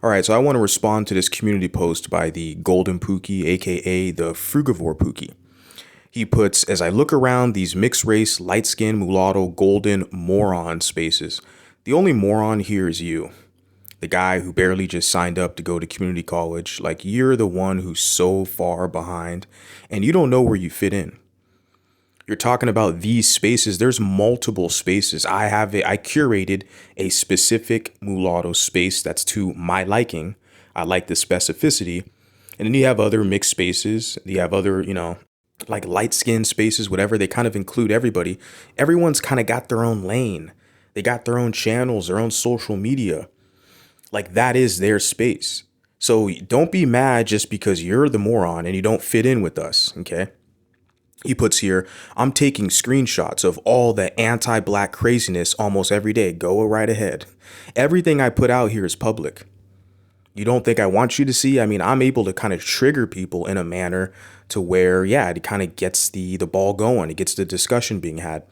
All right, so I want to respond to this community post by the Golden Pookie, aka the Frugivore Pookie. He puts, as I look around these mixed race, light skinned, mulatto, golden moron spaces, the only moron here is you. The guy who barely just signed up to go to community college. Like, you're the one who's so far behind and you don't know where you fit in. You're talking about these spaces. There's multiple spaces. I curated a specific mulatto space that's to my liking. I like the specificity. And then you have other mixed spaces. You have other, like light skinned spaces, whatever. They kind of include everybody. Everyone's kind of got their own lane. They got their own channels, their own social media. Like, that is their space. So don't be mad just because you're the moron and you don't fit in with us. Okay. He puts here, I'm taking screenshots of all the anti-black craziness almost every day. Go right ahead. Everything I put out here is public. You don't think I want you to see? I mean, I'm able to kind of trigger people in a manner to where, yeah, it kind of gets the ball going. It gets the discussion being had.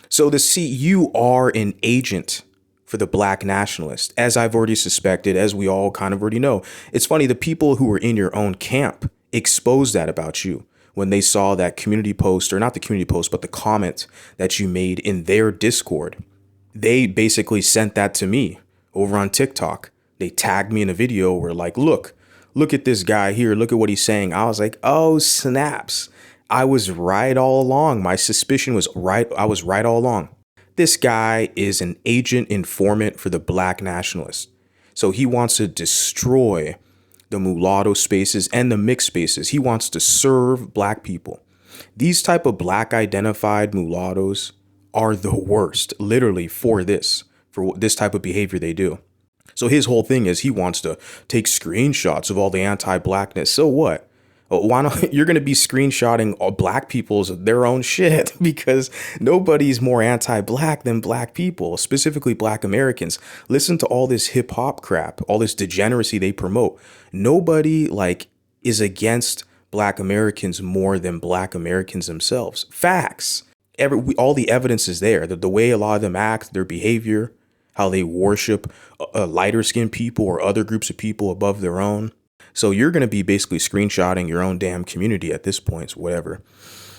So you are an agent for the black nationalist, as I've already suspected, as we all kind of already know. It's funny, the people who were in your own camp exposed that about you when they saw that community post, or not the community post, but the comment that you made in their Discord. They basically sent that to me over on TikTok. They tagged me in a video where, like, look at this guy here. Look at what he's saying. I was like, oh, snaps. I was right all along. My suspicion was right. I was right all along. This guy is an agent informant for the black nationalists. So he wants to destroy the mulatto spaces and the mixed spaces. He wants to serve black people. These type of black identified mulattoes are the worst, literally, for this type of behavior they do. So his whole thing is he wants to take screenshots of all the anti-blackness. So what? Why not? You're going to be screenshotting all black people's their own shit, because nobody's more anti-black than black people, specifically black Americans. Listen to all this hip hop crap, all this degeneracy they promote. Nobody is against black Americans more than black Americans themselves. Facts. All the evidence is there. The way a lot of them act, their behavior, how they worship lighter skinned people or other groups of people above their own. So you're going to be basically screenshotting your own damn community at this point, whatever.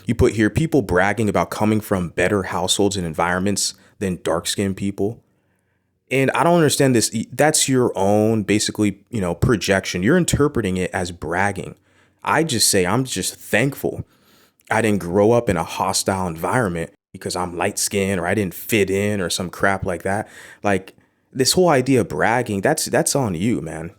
You put here, people bragging about coming from better households and environments than dark-skinned people. And I don't understand this. That's your own, basically, projection. You're interpreting it as bragging. I just say, I'm just thankful I didn't grow up in a hostile environment because I'm light-skinned or I didn't fit in or some crap like that. Like, this whole idea of bragging, that's on you, man.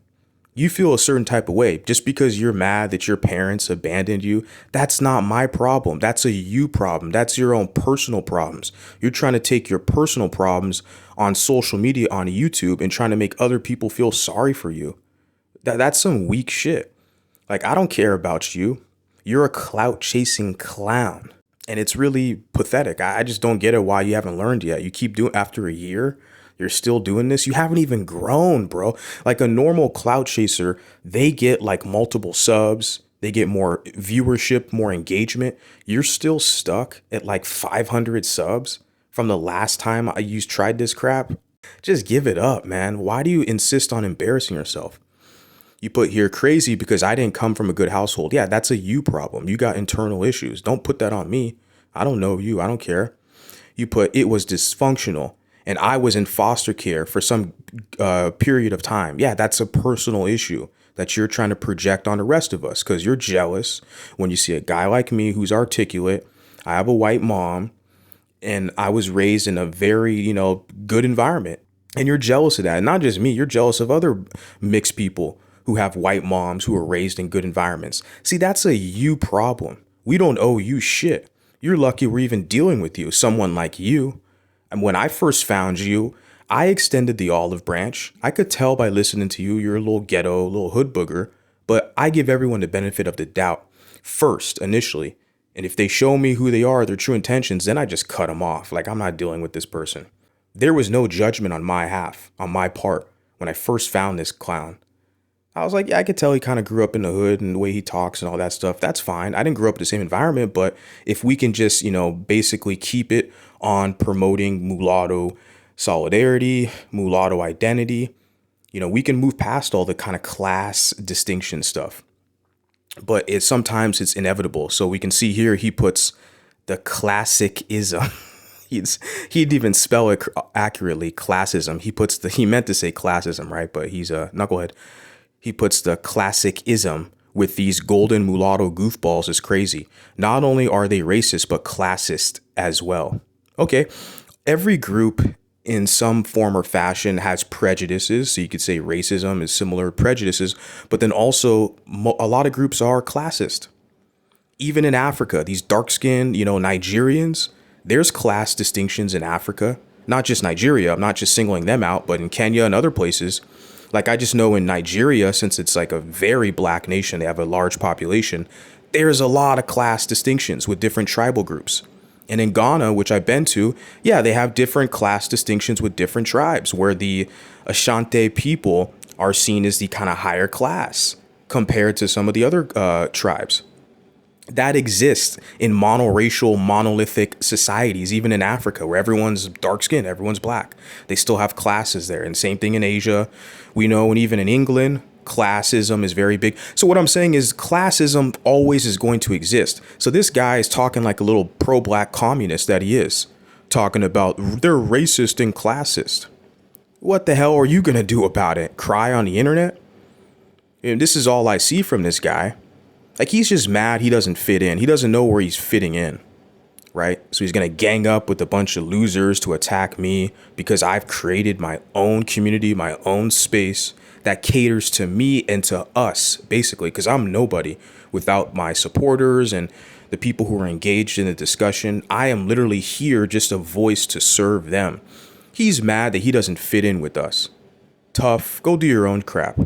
You feel a certain type of way just because you're mad that your parents abandoned you. That's not my problem. That's a you problem. That's your own personal problems. You're trying to take your personal problems on social media, on YouTube, and trying to make other people feel sorry for you. That's some weak shit. Like, I don't care about you. You're a clout chasing clown. And it's really pathetic. I just don't get it why you haven't learned yet. You keep doing, after a year, you're still doing this. You haven't even grown, bro. Like a normal clout chaser, they get like multiple subs. They get more viewership, more engagement. You're still stuck at like 500 subs from the last time you tried this crap. Just give it up, man. Why do you insist on embarrassing yourself? You put here crazy because I didn't come from a good household. Yeah, that's a you problem. You got internal issues. Don't put that on me. I don't know you. I don't care. You put it was dysfunctional and I was in foster care for some period of time. Yeah, that's a personal issue that you're trying to project on the rest of us because you're jealous when you see a guy like me who's articulate. I have a white mom and I was raised in a very, good environment. And you're jealous of that. And not just me, you're jealous of other mixed people who have white moms who are raised in good environments. See, that's a you problem. We don't owe you shit. You're lucky we're even dealing with you, someone like you. And when I first found you, I extended the olive branch. I could tell by listening to you, you're a little ghetto, a little hood booger, but I give everyone the benefit of the doubt first, initially. And if they show me who they are, their true intentions, then I just cut them off. Like, I'm not dealing with this person. There was no judgment on my part, when I first found this clown. I was like, yeah, I could tell he kind of grew up in the hood and the way he talks and all that stuff. That's fine. I didn't grow up in the same environment, but if we can just, basically keep it on promoting mulatto solidarity, mulatto identity, We can move past all the kind of class distinction stuff, but sometimes it's inevitable. So we can see here he puts the classicism. He didn't even spell it accurately. Classism. He meant to say classism, right? But he's a knucklehead. He puts the classicism with these golden mulatto goofballs is crazy. Not only are they racist, but classist as well. Okay, every group in some form or fashion has prejudices. So you could say racism is similar prejudices, but then also a lot of groups are classist. Even in Africa, these dark skinned, Nigerians, there's class distinctions in Africa, not just Nigeria. I'm not just singling them out, but in Kenya and other places. Like I just know in Nigeria, since it's like a very black nation, they have a large population, there's a lot of class distinctions with different tribal groups. And in Ghana, which I've been to, yeah, they have different class distinctions with different tribes, where the Ashanti people are seen as the kind of higher class compared to some of the other tribes. That exists in monoracial, monolithic societies, even in Africa, where everyone's dark skinned, everyone's black. They still have classes there. And same thing in Asia. We know, and even in England, classism is very big. So what I'm saying is classism always is going to exist. So this guy is talking like a little pro-black communist that he is, talking about they're racist and classist. What the hell are you going to do about it? Cry on the internet? And this is all I see from this guy. Like, he's just mad he doesn't fit in. He doesn't know where he's fitting in, right? So he's going to gang up with a bunch of losers to attack me because I've created my own community, my own space that caters to me and to us, basically, because I'm nobody without my supporters and the people who are engaged in the discussion. I am literally here just a voice to serve them. He's mad that he doesn't fit in with us. Tough. Go do your own crap.